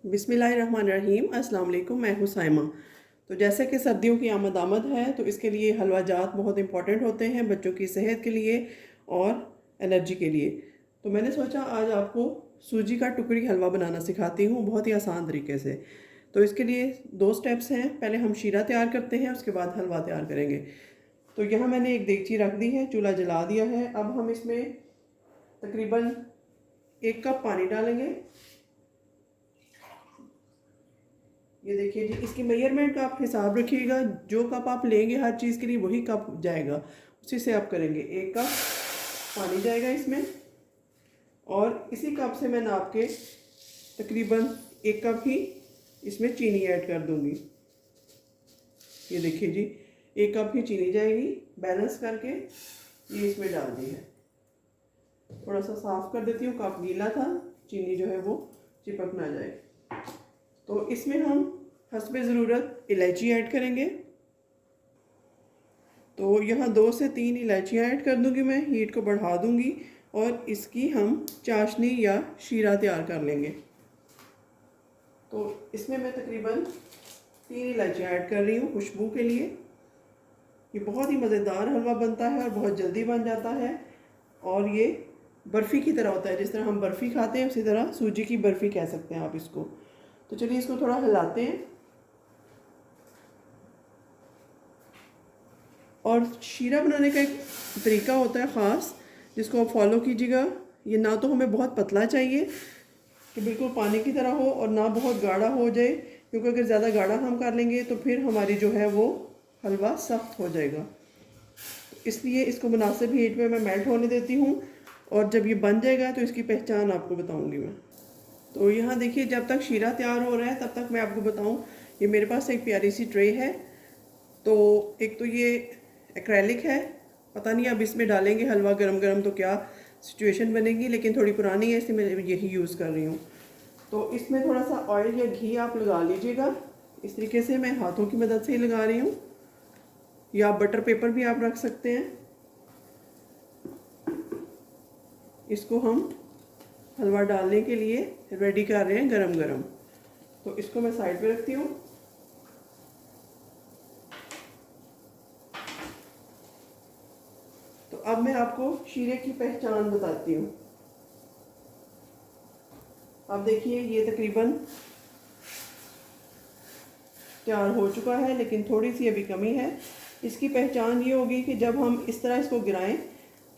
बिस्मिल्लाहिर्रहमानिर्रहीम। अस्सलाम वालेकुम। मैं हूँ साइमा। तो जैसे कि सर्दियों की आमद है तो इसके लिए हलवा जात बहुत इंपॉर्टेंट होते हैं बच्चों की सेहत के लिए और एनर्जी के लिए। तो मैंने सोचा आज आपको सूजी का टुकड़ी हलवा बनाना सिखाती हूँ बहुत ही आसान तरीके से। तो इसके लिए दो स्टेप्स हैं, पहले हम शीरा तैयार करते हैं, उसके बाद हलवा तैयार करेंगे। तो यहाँ मैंने एक देगची रख दी है, चूल्हा जला दिया है। अब हम इसमें तकरीबन 1 कप पानी डालेंगे। ये देखिए जी, इसकी मेजरमेंट का आप हिसाब रखिएगा, जो कप आप लेंगे हर चीज़ के लिए वही कप जाएगा, उसी से आप करेंगे। 1 कप पानी जाएगा इसमें और इसी कप से मैं नाप के तकरीबन 1 कप ही इसमें चीनी ऐड कर दूंगी। ये देखिए जी, 1 कप ही चीनी जाएगी, बैलेंस करके ये इसमें डाल दी है। थोड़ा सा साफ कर देती हूँ, कप गीला था, चीनी जो है वो चिपक ना जाए। तो इसमें हम हस्बे ज़रूरत इलायची ऐड करेंगे। तो यहाँ 2 से 3 इलायचियाँ ऐड कर दूँगी मैं, हीट को बढ़ा दूँगी और इसकी हम चाशनी या शीरा तैयार कर लेंगे। तो इसमें मैं तकरीबन 3 इलायचियाँ ऐड कर रही हूँ खुशबू के लिए। ये बहुत ही मज़ेदार हलवा बनता है और बहुत जल्दी बन जाता है और ये बर्फ़ी की तरह होता है। जिस तरह हम बर्फ़ी खाते हैं उसी तरह सूजी की बर्फ़ी कह सकते हैं आप इसको। तो चलिए इसको थोड़ा हिलाते हैं। और शीरा बनाने का एक तरीका होता है ख़ास, जिसको आप फॉलो कीजिएगा। ये ना तो हमें बहुत पतला चाहिए कि बिल्कुल पानी की तरह हो और ना बहुत गाढ़ा हो जाए, क्योंकि अगर ज़्यादा गाढ़ा हम कर लेंगे तो फिर हमारी जो है वो हलवा सख्त हो जाएगा। इसलिए इसको मुनासिब हीट में मैं मेल्ट होने देती हूँ और जब ये बन जाएगा तो इसकी पहचान आपको बताऊँगी मैं। तो यहाँ देखिए, जब तक शीरा तैयार हो रहा है तब तक मैं आपको बताऊँ, ये मेरे पास एक प्यारी सी ट्रे है। तो एक तो ये एक्रेलिक है, पता नहीं अब इसमें डालेंगे हलवा गरम गरम तो क्या सिचुएशन बनेगी, लेकिन थोड़ी पुरानी है इसलिए मैं यही यूज़ कर रही हूँ। तो इसमें थोड़ा सा ऑयल या घी आप लगा लीजिएगा। इस तरीके से मैं हाथों की मदद से ही लगा रही हूँ, या बटर पेपर भी आप रख सकते हैं। इसको हम हलवा डालने के लिए रेडी कर रहे हैं गरम गरम। तो इसको मैं साइड पे रखती हूँ। तो अब मैं आपको शीरे की पहचान बताती हूँ। अब देखिए, ये तकरीबन तैयार हो चुका है, लेकिन थोड़ी सी अभी कमी है। इसकी पहचान ये होगी कि जब हम इस तरह इसको गिराएं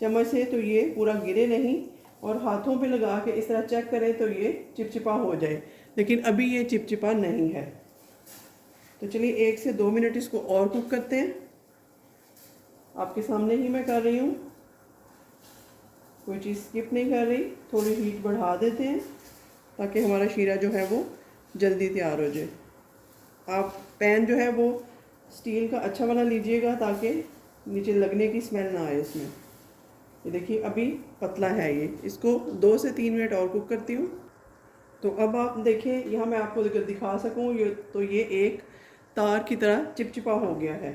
चम्मच से तो ये पूरा गिरे नहीं, और हाथों पे लगा के इस तरह चेक करें तो ये चिपचिपा हो जाए, लेकिन अभी ये चिपचिपा नहीं है। तो चलिए 1 से 2 मिनट इसको और कुक करते हैं। आपके सामने ही मैं कर रही हूँ, कोई चीज़ स्किप नहीं कर रही। थोड़ी हीट बढ़ा देते हैं ताकि हमारा शीरा जो है वो जल्दी तैयार हो जाए। आप पैन जो है वो स्टील का अच्छा वाला लीजिएगा ताकि नीचे लगने की स्मेल ना आए इसमें। ये देखिए, अभी पतला है ये, इसको 2 से 3 मिनट और कुक करती हूँ। तो अब आप देखें, यहाँ मैं आपको अगर दिखा सकूँ, ये एक तार की तरह चिपचिपा हो गया है।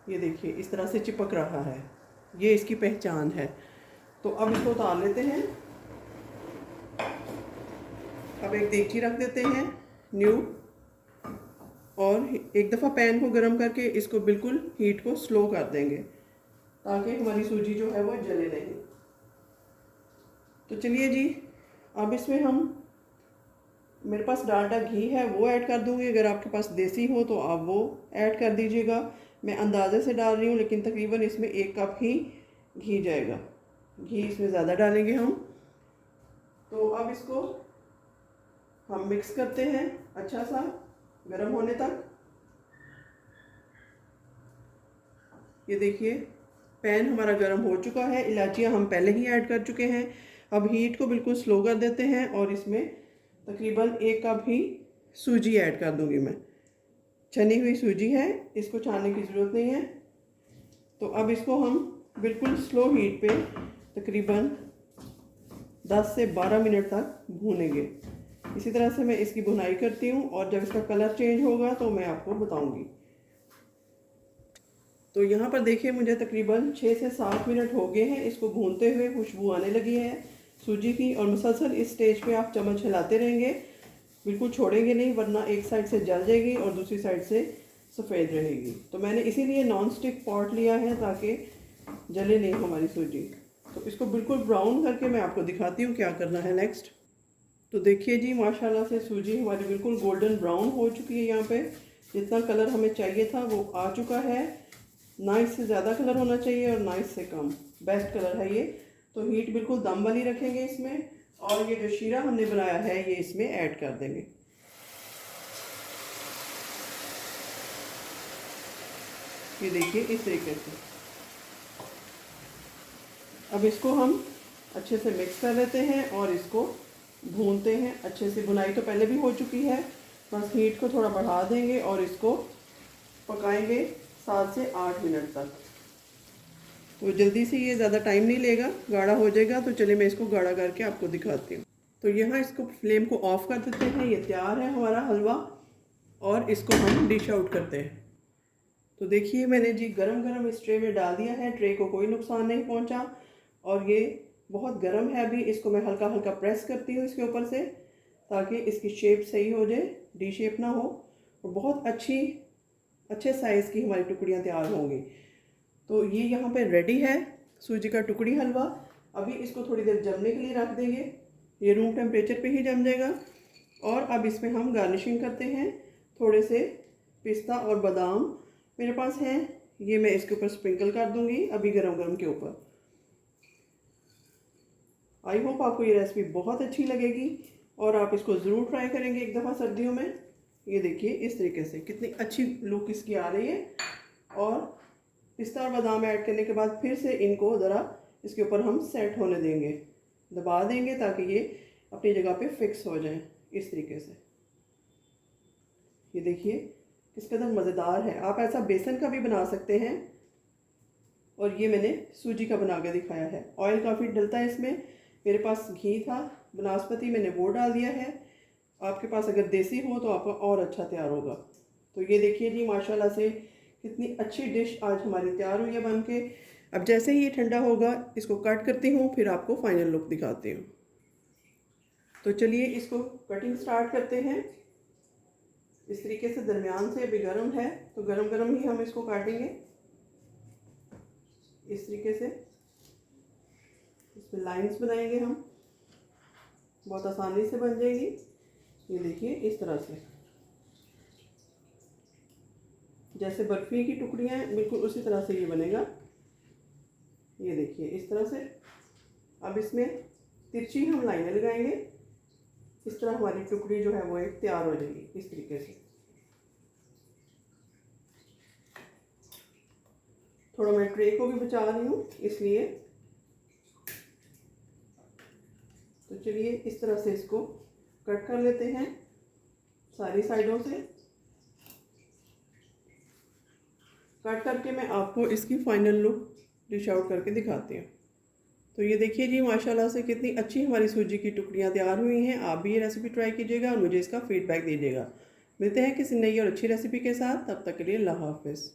ये देखिए, इस तरह से चिपक रहा है, ये इसकी पहचान है। तो अब इसको उतार लेते हैं। अब एक देगची रख देते हैं न्यू, और एक दफ़ा पैन को गर्म करके इसको बिल्कुल हीट को स्लो कर देंगे ताकि हमारी सूजी जो है वो जले नहीं। तो चलिए जी, अब इसमें हम, मेरे पास डालडा घी है वो ऐड कर दूंगी, अगर आपके पास देसी हो तो आप वो ऐड कर दीजिएगा। मैं अंदाज़े से डाल रही हूँ, लेकिन तकरीबन इसमें 1 कप ही घी जाएगा। घी इसमें ज़्यादा डालेंगे हम। तो अब इसको हम मिक्स करते हैं अच्छा सा गर्म होने तक। ये देखिए, पैन हमारा गर्म हो चुका है, इलायचियाँ हम पहले ही ऐड कर चुके हैं। अब हीट को बिल्कुल स्लो कर देते हैं और इसमें तकरीबन 1 कप ही सूजी ऐड कर दूंगी मैं। छनी हुई सूजी है, इसको छानने की ज़रूरत नहीं है। तो अब इसको हम बिल्कुल स्लो हीट पे तकरीबन 10 से 12 मिनट तक भूनेंगे। इसी तरह से मैं इसकी भुनाई करती हूँ और जब इसका कलर चेंज होगा तो मैं आपको बताऊँगी। तो यहाँ पर देखिए, मुझे तकरीबन 6 से 7 मिनट हो गए हैं इसको भूनते हुए। खुशबू आने लगी है सूजी की, और मुसलसल इस स्टेज पे आप चम्मच हिलाते रहेंगे बिल्कुल छोड़ेंगे नहीं, वरना एक साइड से जल जाएगी और दूसरी साइड से सफ़ेद रहेगी। तो मैंने इसीलिए नॉन स्टिक पॉट लिया है ताकि जले नहीं हमारी सूजी। तो इसको बिल्कुल ब्राउन करके मैं आपको दिखाती हूँ क्या करना है नेक्स्ट। तो देखिए जी, माशाल्लाह से सूजी हमारी बिल्कुल गोल्डन ब्राउन हो चुकी है। यहाँ पे जितना कलर हमें चाहिए था वो आ चुका है। ना इससे ज़्यादा कलर होना चाहिए और ना इससे कम, बेस्ट कलर है ये। तो हीट बिल्कुल दम वाली रखेंगे इसमें, और ये जो शीरा हमने बनाया है ये इसमें ऐड कर देंगे। ये देखिए इस तरीके से। अब इसको हम अच्छे से मिक्स कर लेते हैं और इसको भूनते हैं अच्छे से। भुनाई तो पहले भी हो चुकी है, बस हीट को थोड़ा बढ़ा देंगे और इसको पकाएंगे 7 से 8 मिनट तक। तो जल्दी से ये ज़्यादा टाइम नहीं लेगा, गाढ़ा हो जाएगा। तो चलिए मैं इसको गाढ़ा करके आपको दिखाती हूँ। तो यहाँ इसको फ्लेम को ऑफ कर देते हैं। ये तैयार है हमारा हलवा, और इसको हम डिश आउट करते हैं। तो देखिए मैंने जी गरम गरम इस ट्रे में डाल दिया है। ट्रे को कोई नुकसान नहीं पहुंचा, और ये बहुत गरम है अभी। इसको मैं हल्का हल्का प्रेस करती हूँ इसके ऊपर से, ताकि इसकी शेप सही हो जाए, डी शेप ना हो, और बहुत अच्छे साइज़ की हमारी टुकड़ियाँ तैयार होंगी। तो ये यहाँ पे रेडी है सूजी का टुकड़ी हलवा। अभी इसको थोड़ी देर जमने के लिए रख देंगे। ये रूम टेम्परेचर पे ही जम जाएगा। और अब इसमें हम गार्निशिंग करते हैं। थोड़े से पिस्ता और बादाम मेरे पास हैं, ये मैं इसके ऊपर स्प्रिंकल कर दूंगी अभी गरम गरम के ऊपर। आई होप आपको ये रेसिपी बहुत अच्छी लगेगी और आप इसको ज़रूर ट्राई करेंगे एक दफ़ा सर्दियों में। ये देखिए इस तरीके से कितनी अच्छी लुक इसकी आ रही है। और पिस्ता और बादाम ऐड करने के बाद फिर से इनको ज़रा इसके ऊपर हम सेट होने देंगे, दबा देंगे ताकि ये अपनी जगह पे फिक्स हो जाए इस तरीके से। ये देखिए किस कदर मज़ेदार है। आप ऐसा बेसन का भी बना सकते हैं, और ये मैंने सूजी का बना के दिखाया है। ऑयल काफ़ी डलता है इसमें। मेरे पास घी था बनास्पति, मैंने वो डाल दिया है। आपके पास अगर देसी हो तो आपका और अच्छा तैयार होगा। तो ये देखिए जी माशाल्लाह से कितनी अच्छी डिश आज हमारी तैयार हुई है बन के। अब जैसे ही ये ठंडा होगा इसको कट करती हूँ, फिर आपको फाइनल लुक दिखाती हूँ। तो चलिए इसको कटिंग स्टार्ट करते हैं। इस तरीके से दरमियान से, अभी गर्म है तो गरम गरम ही हम इसको काटेंगे इस तरीके से। इसमें लाइंस बनाएंगे हम, बहुत आसानी से बन जाएगी। ये देखिए इस तरह से, जैसे बर्फ़ी की टुकड़ियाँ हैं बिल्कुल उसी तरह से ये बनेगा। ये देखिए इस तरह से। अब इसमें तिरछी हम लाइनें लगाएंगे। इस तरह हमारी टुकड़ी जो है वो एक तैयार हो जाएगी इस तरीके से। थोड़ा मैं ट्रे को भी बचा रही हूँ इसलिए। तो चलिए इस तरह से इसको कट कर लेते हैं सारी साइडों से। कट करके मैं आपको इसकी फाइनल लुक डिश आउट करके दिखाती हूँ। तो ये देखिए जी माशाल्लाह से कितनी अच्छी हमारी सूजी की टुकड़ियाँ तैयार हुई हैं। आप भी ये रेसिपी ट्राई कीजिएगा और मुझे इसका फीडबैक दीजिएगा। मिलते हैं किसी नई और अच्छी रेसिपी के साथ, तब तक के लिए अल्लाह हाफ़िज़।